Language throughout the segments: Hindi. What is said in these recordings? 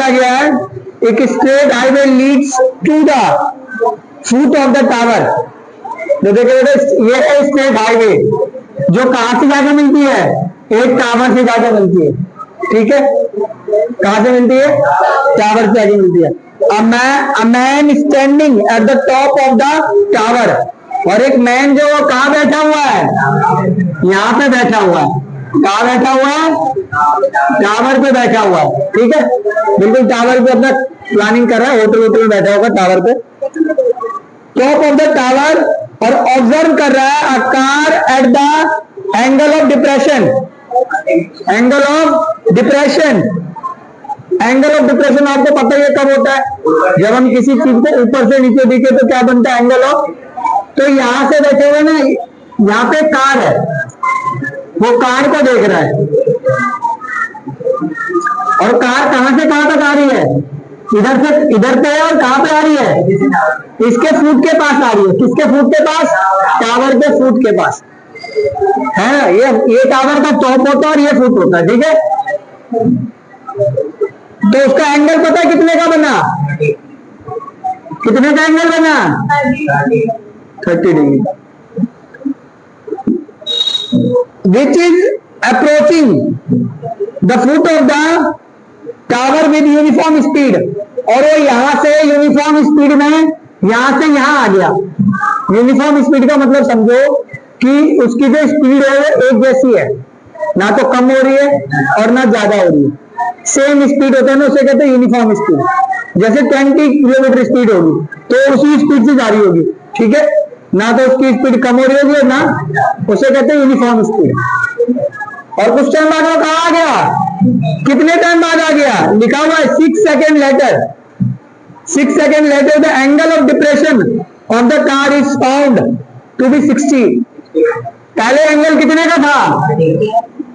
गया है, एक straight highway leads to the foot of the tower. जो देखिए ये है स्ट्रेट हाईवे, जो कहां से जाकर मिलती है, एक टावर से जाकर मिलती है। ठीक है, कहां से मिलती है, टावर से आगे मिलती है। A man standing at the top of the tower, और एक मैन जो कहां बैठा हुआ है, यहाँ पे बैठा हुआ है। कहां बैठा हुआ है, टावर पे बैठा हुआ है। ठीक है, बिल्कुल टावर पे अपना प्लानिंग कर रहा है, होटल में बैठा होगा टावर पे, टॉप ऑफ द टावर, और ऑब्जर्व कर रहा है a car at the angle of depression. Angle of depression, angle of depression आपको पता ही है कब होता है, जब हम किसी चीज को ऊपर से नीचे दिखे तो क्या बनता है, एंगल ऑफ। तो यहां से बैठे हुए ना, यहाँ पे कार है, वो कार को देख रहा है, और कार कहां से कहां तक आ रही है, इधर से इधर पे है, और कहां पे आ रही है, इसके फुट के पास आ रही है। किसके फुट के पास, टावर के फुट के पास है। ये टावर का टॉप होता है और ये फुट होता है। ठीक है, तो उसका एंगल पता है कितने का बना, कितने का एंगल बना, 30 degree, which is approaching the foot of the tower with uniform speed. और वो यहां से यूनिफॉर्म स्पीड में यहां से यहां आ गया। यूनिफॉर्म स्पीड का मतलब समझो कि उसकी जो स्पीड है वो एक जैसी है, ना तो कम हो रही है और ना ज्यादा हो रही है, सेम स्पीड होता है ना, उसे कहते हैं यूनिफॉर्म स्पीड। जैसे 20 किलोमीटर स्पीड होगी तो उसी स्पीड से जा रही होगी। ठीक है, ना तो उसकी स्पीड कम हो रही होगी ना, उसे कहते हैं यूनिफॉर्म स्पीड। और कुछ टाइम बाद वो कहा आ गया, कितने टाइम बाद आ गया, लिखा हुआ है 6 second letter. 6 second letter the angle of depression of the car is found to be 60। पहले एंगल कितने का था,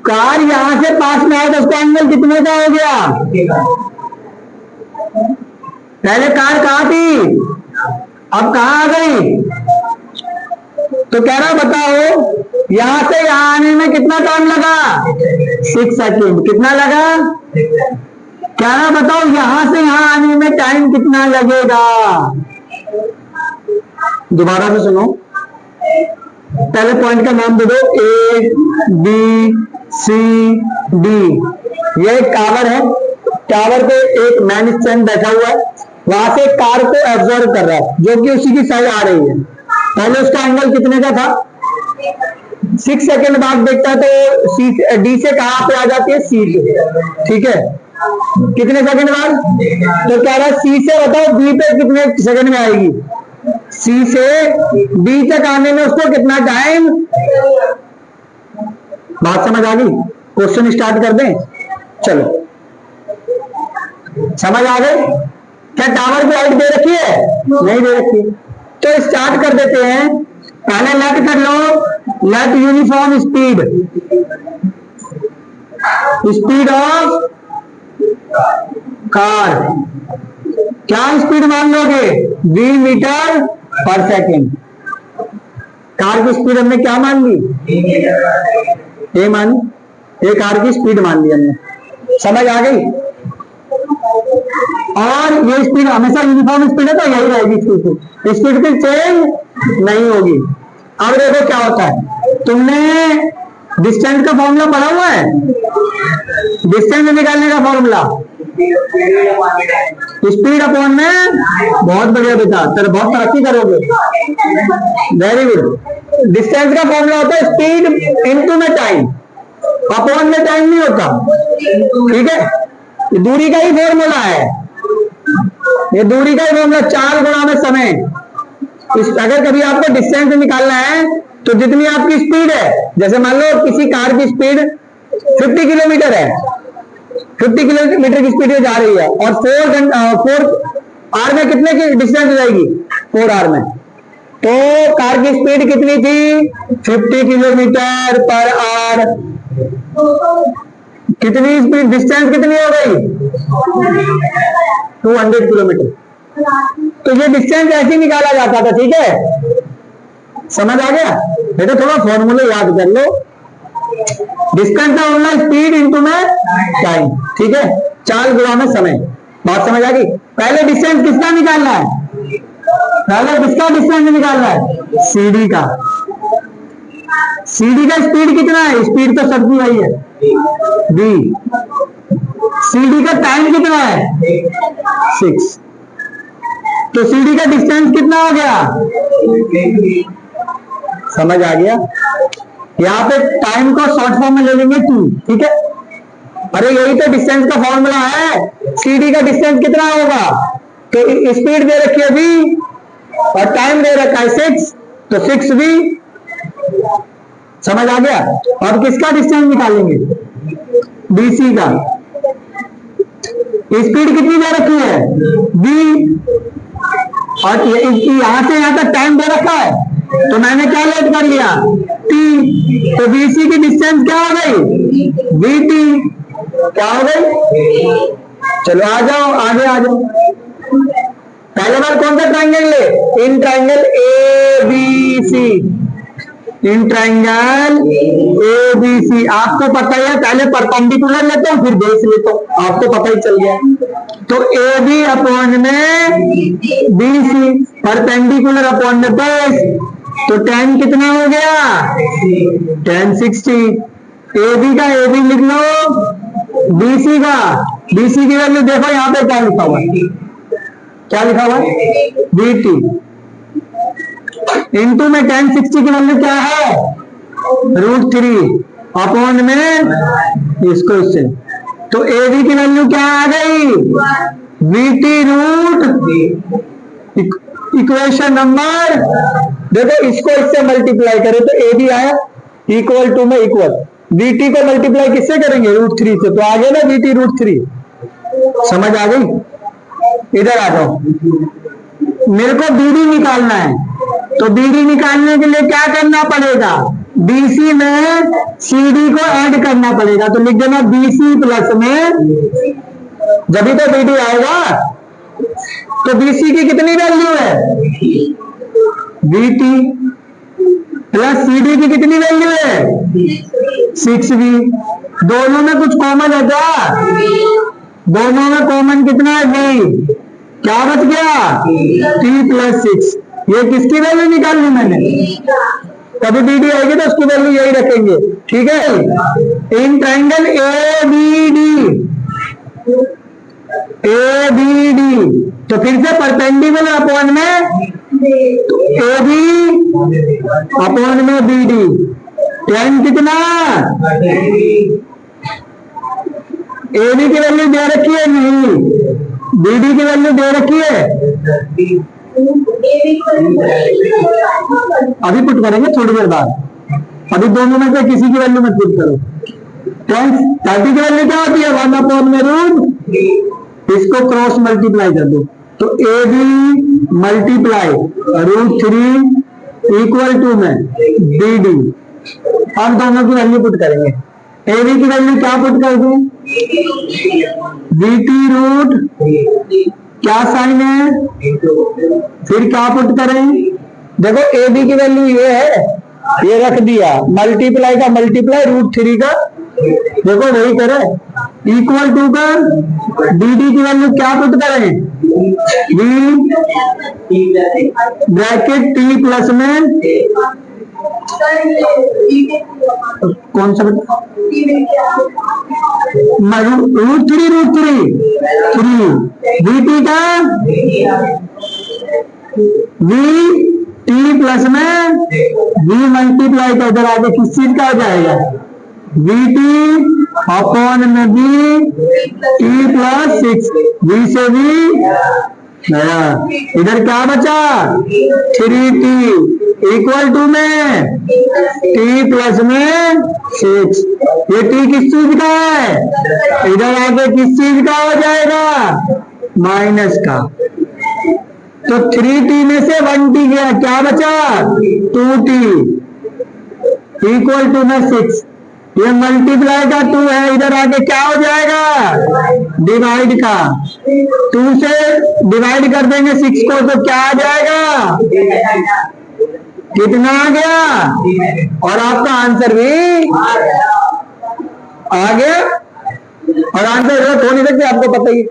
कार यहां से पास में आया तो उसका एंगल कितने का हो गया, पहले कार कहां थी, अब कहां आ गई। तो कह रहा बताओ यहां से यहां आने में कितना टाइम लगा, 6 सेकेंड। कितना लगा, कह रहा बताओ यहां से यहां आने में टाइम कितना लगेगा। दोबारा से सुनो, पहले पॉइंट का नाम दे दो, ए बी सी डी। ये एक टावर है, टावर पे एक मैन स्टैंड बैठा हुआ है, वहां से कार को ऑब्जर्व कर रहा है जो कि उसी की साइड आ रही है। पहले उसका एंगल कितने का था, 6 सेकेंड बाद देखता है तो सी डी से कहां पे आ जाती है, सी पे। ठीक है, कितने सेकंड बाद, तो कह रहा है सी से बताओ बी पे कितने सेकंड में आएगी, सी से बी तक आने में उसको कितना टाइम। बात समझ आ गई, क्वेश्चन स्टार्ट कर दें, चलो समझ आ गए। क्या टावर की हाइट दे रखी है, नहीं दे रखी, तो स्टार्ट कर देते हैं। पहले लेट कर लो, let uniform speed, speed of car, क्या स्पीड मान लोगे, 20 मीटर पर सेकेंड। कार की स्पीड हमने क्या मान ली, ये मान, ये कार की स्पीड मान ली हमने, समझ आ गई। और ये स्पीड हमेशा यूनिफॉर्म स्पीड है तो यही रहेगी, स्पीड की चेंज नहीं होगी। अब देखो क्या होता है, तुमने डिस्टेंस का फॉर्मूला पढ़ा हुआ है, डिस्टेंस निकालने का फॉर्मूला, स्पीड अपॉन में, बहुत बढ़िया बेटा, तेरे बहुत तरक्की करोगे, वेरी गुड। डिस्टेंस का फॉर्मूला होता है स्पीड इनटू में टाइम, अपॉन में टाइम नहीं होता। ठीक है, ये दूरी का ही फॉर्मूला है, ये दूरी का ही फॉर्मूला, 4 गुणा में समय। अगर कभी आपको डिस्टेंस निकालना है तो जितनी आपकी स्पीड है, जैसे मान लो किसी कार की स्पीड 50 किलोमीटर है, 50 किलोमीटर की स्पीड जा रही है, और 4 आवर में कितने की डिस्टेंस हो जाएगी, 4 आवर में। तो कार की स्पीड कितनी थी, 50 किलोमीटर पर आवर। कितनी स्पीड, डिस्टेंस कितनी हो गई, 200 किलोमीटर। तो ये डिस्टेंस ऐसे निकाला जाता था। ठीक है, समझ आ गया बेटा, थोड़ा फॉर्मूले याद कर लो। डिस्टेंस का होना स्पीड इनटू में टाइम। ठीक है, 4 गुणा में समय। बात समझ आ गई? पहले डिस्टेंस किसका निकालना है? पहले किसका डिस्टेंस निकालना है? सीडी का। सीडी का स्पीड कितना है? स्पीड तो सबकी वही है, बी। सीडी का टाइम कितना है? 6। तो सीडी का डिस्टेंस कितना हो गया? समझ आ गया? यहाँ पे टाइम को शॉर्ट फॉर्म में ले लेंगे 2, ठीक है? अरे यही तो डिस्टेंस का फॉर्मूला है। सीडी का डिस्टेंस कितना होगा? तो स्पीड दे रखी है v और टाइम दे रखा है 6, तो 6v। समझ आ गया? और किसका डिस्टेंस निकालेंगे? बीसी का। स्पीड कितनी दे रखी है? v, और यहां से यहां तक टाइम दे रखा है, तो मैंने क्या लेट कर लिया? t। तो बीसी की डिस्टेंस क्या हो गई? vt। क्या हो गई? चलो आ जाओ, आगे आ जाओ। पहले बार कौन सा ट्राइंगल ले? In triangle A B C. In triangle A B C आपको पता ही है, पहले परपेंडिकुलर लेता हूं फिर बेस लेता हूं, आपको पता ही चल गया। तो ए बी अपॉन में बी सी, परपेंडिकुलर अपॉन में बेस, तो tan कितना हो गया? tan 60। ए बी का ए बी लिख लो, बीसी का बीसी की वैल्यू देखो यहाँ पे क्या लिखा हुआ है? क्या लिखा हुआ है? बीटी। इंटू में tan 60 की वैल्यू क्या है? √3 अपॉन में इसको इससे, तो ए बी की वैल्यू क्या आ गई? बीटी √। इक्वेशन नंबर देखो, इसको इससे मल्टीप्लाई करें तो ए बी आया इक्वल टू में इक्वल, बीटी को मल्टीप्लाई किससे करेंगे? √3 से, तो आ गया ना बीटी √3। समझ आ गई? इधर आ जाओ, मेरे को बीडी निकालना है, तो बीडी निकालने के लिए क्या करना पड़ेगा? बीसी में सीडी को ऐड करना पड़ेगा, तो लिख देना बीसी प्लस में, जब भी तो बीडी आएगा। तो बीसी की कितनी वैल्यू है? बीटी प्लस सीडी की कितनी वैल्यू है? 6v। दोनों में कुछ कॉमन है क्या? दोनों में कॉमन कितना है? v। क्या बच गया? t plus 6। ये किसकी वैल्यू निकालनी मैंने? कभी बीडी आएगी तो उसकी वैल्यू यही रखेंगे, ठीक है? In triangle A B D, A B D, तो फिर से परपेंडिकुलर अपॉन में ए बी अपॉन में बी डी। tan कितना? ए बी की वैल्यू दे रखी है? नहीं। बी डी की वैल्यू दे रखी है? अभी पुट करेंगे थोड़ी देर बाद, अभी दोनों में से किसी की वैल्यू मत पुट करो। tan 30 की वैल्यू क्या होती है? 1 अपॉन में √, इसको क्रॉस मल्टीप्लाई कर दो, तो A B multiply √3 equal to में बी डी। और दोनों की वैल्यू पुट करेंगे। ए बी की वैल्यू क्या पुट कर दूं? बीटी √, क्या साइन है? फिर क्या पुट करें? देखो ए बी की वैल्यू ये है, ये रख दिया, मल्टीप्लाई का मल्टीप्लाई √3 का, देखो वही करें, इक्वल टू कर बीडी की वैल्यू क्या पुट करें? बी ब्रैकेट टी प्लस में कौन सा √3 बीटी का वी टी प्लस में वी मल्टीप्लाई का, इधर आगे किस चीज का हो जाएगा? वी टी अपॉन में बी टी प्लस 6, बी से बी नया, इधर क्या बचा? 3t इक्वल टू में t प्लस में 6। ये t किस चीज का है? इधर आगे किस चीज का हो जाएगा? माइनस का। तो 3t में से 1t गया, क्या बचा? 2t इक्वल टू में 6। ये मल्टीप्लाई का 2 है, इधर आगे क्या हो जाएगा? डिवाइड का। 2 से डिवाइड कर देंगे 6 को, तो क्या आ जाएगा? कितना आ गया? और आपका आंसर भी आ गया। और आंसर हो नहीं सकते, आपको पता ही है।